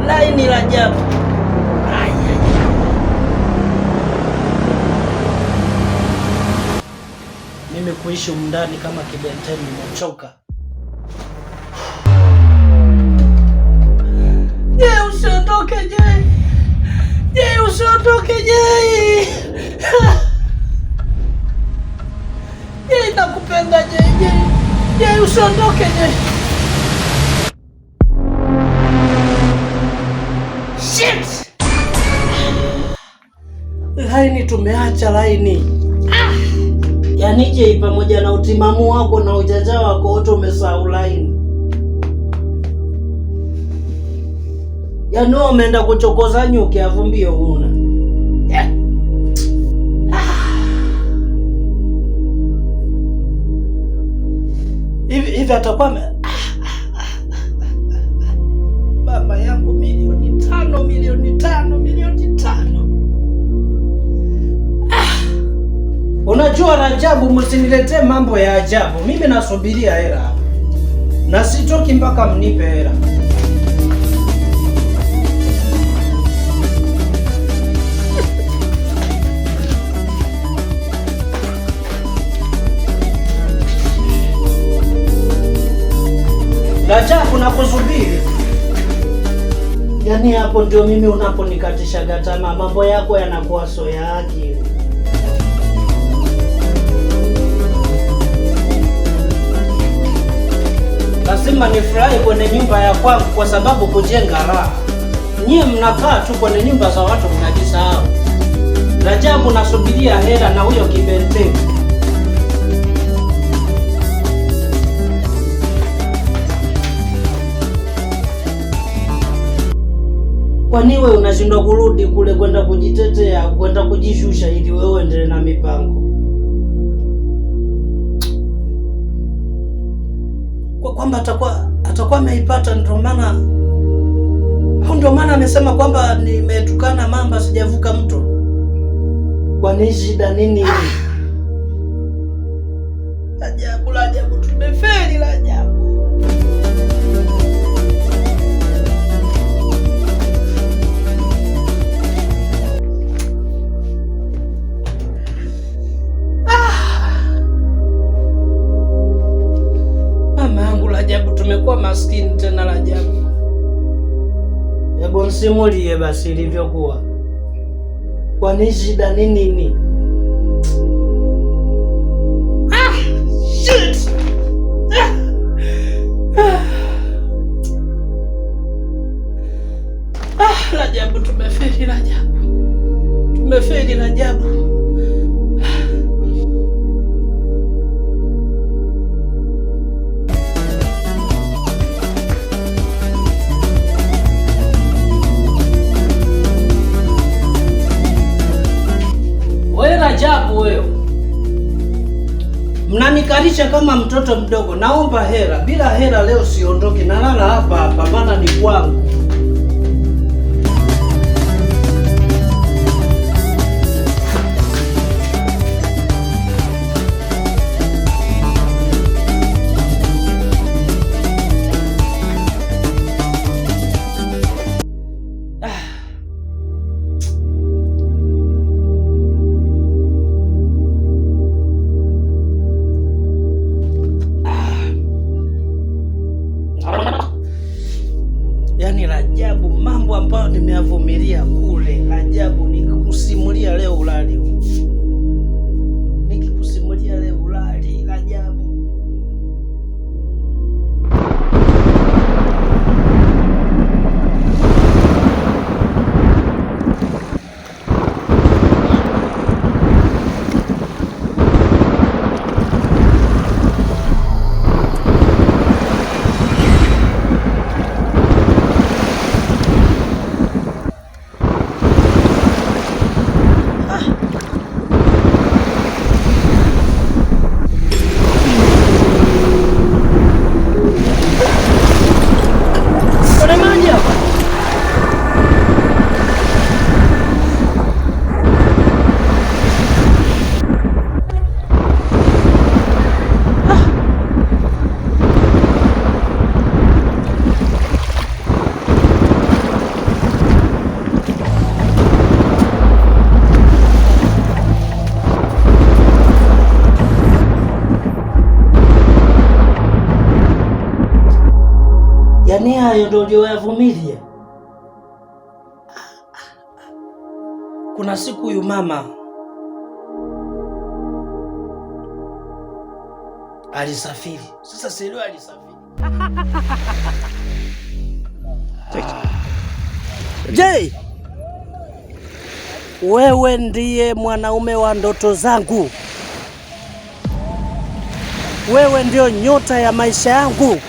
Laini Rajabu. Mimi kuishi mndani kama kibenteni nimechoka. Je, usiondoke je. Je, usiondoke je. Je, nakupenda je. Je, usiondoke je. Shit! Laini tumeacha laini. Yaani je, pamoja na utimamu wako na ujanja wako wote umesahau laini. Yaani umeenda kuchokoza nyuki afu mbio huna. Yeah. Hivi atakuwa baba yangu milioni tano. Unajua Rajabu, msiniletee mambo ya ajabu. Mimi nasubiria hela hapa. Na sitoki mpaka mnipe hela. Rajabu, nakusubiri. Yaani hapo ndio mimi unaponikatisha tamaa, mambo yako yanakuwa soya akili. Lazima nifurahi kwenye nyumba ya kwangu kwa sababu kujenga raha. Nyie mnakaa tu kwenye nyumba za watu mnajisahau. Rajabu, nasubiria hela na huyo kibenteni. Kwani wewe unashindwa kurudi kule kwenda kujitetea, kwenda kujishusha ili wewe endelee na mipango? Kwamba atakuwa ameipata ndio maana amesema kwamba nimetukana mamba sijavuka mto. Kwani shida nini? Rajabu, tumefeli Rajabu. Tumekuwa maskini tena Rajabu. Hebu nsimulie basi ilivyokuwa. Kwani shida ni nini? Shit! Rajabu, tumefeli Rajabu. Rajabu, wewe mnanikalisha kama mtoto mdogo. Naomba hela. Bila hela leo siondoki, nalala hapa maana ni kwangu. Yaani Rajabu, mambo ambayo nimeyavumilia kule Rajabu, nikikusimulia leo ulali. Rajabu. Ni hayo ndio uliyoyavumilia. Kuna siku huyu mama alisafiri. Sasa sio alisafiri. Je, wewe ndiye mwanaume wa ndoto zangu. Wewe ndio nyota ya maisha yangu.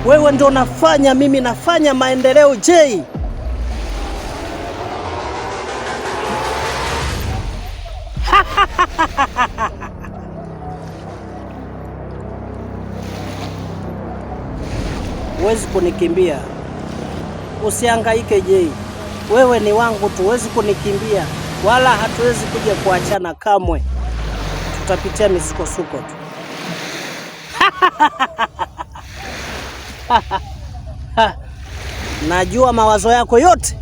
Wewe ndio nafanya mimi nafanya maendeleo. Je, huwezi kunikimbia. Usihangaike Je, wewe ni wangu tu, huwezi kunikimbia wala hatuwezi kuja kuachana kamwe. Tutapitia misukosuko tu. Najua mawazo yako yote.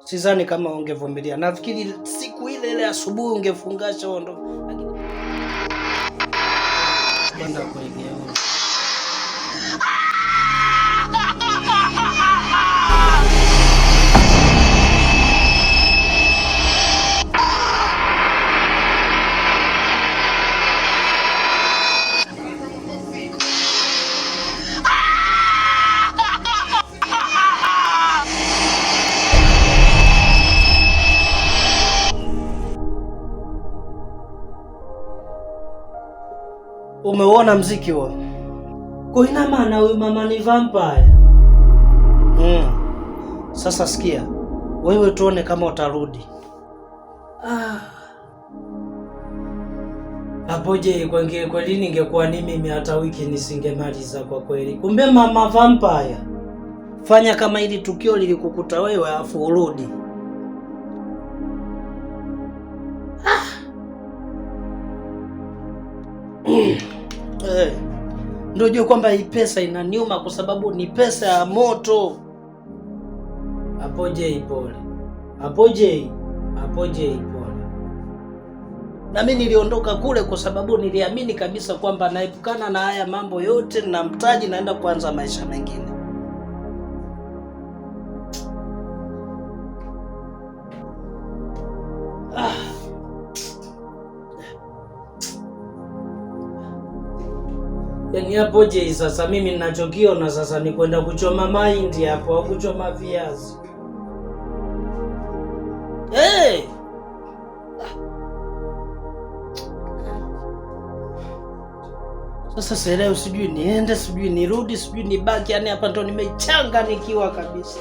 Sidhani kama ungevumilia. Nafikiri siku ile asubuhi ungefungasha ondo. Banda kuingia. Umeona mziki huo? Kwa ina maana huyu mama ni vampire. Sasa sikia. Wewe tuone kama utarudi. Hapo je, kwa lini ningekuwa ni mimi hata wiki nisingemaliza kwa kweli. Kumbe mama vampire. Fanya kama hili tukio lilikukuta wewe afu urudi. Ndio jua kwamba hii pesa inaniuma kwa sababu ni pesa ya moto. Hapo je pole. Hapo je pole. Na mimi niliondoka kule kwa sababu niliamini kabisa kwamba naepukana na haya mambo yote na mtaji naenda kuanza maisha mengine. Yaani hapo je sasa mimi ninachokiona sasa ni kwenda kuchoma mahindi hapo au kuchoma viazi. Sasa sasa sijui niende, sijui nirudi, sijui nibaki, yani hapa ndo nimechanga nikiwa kabisa.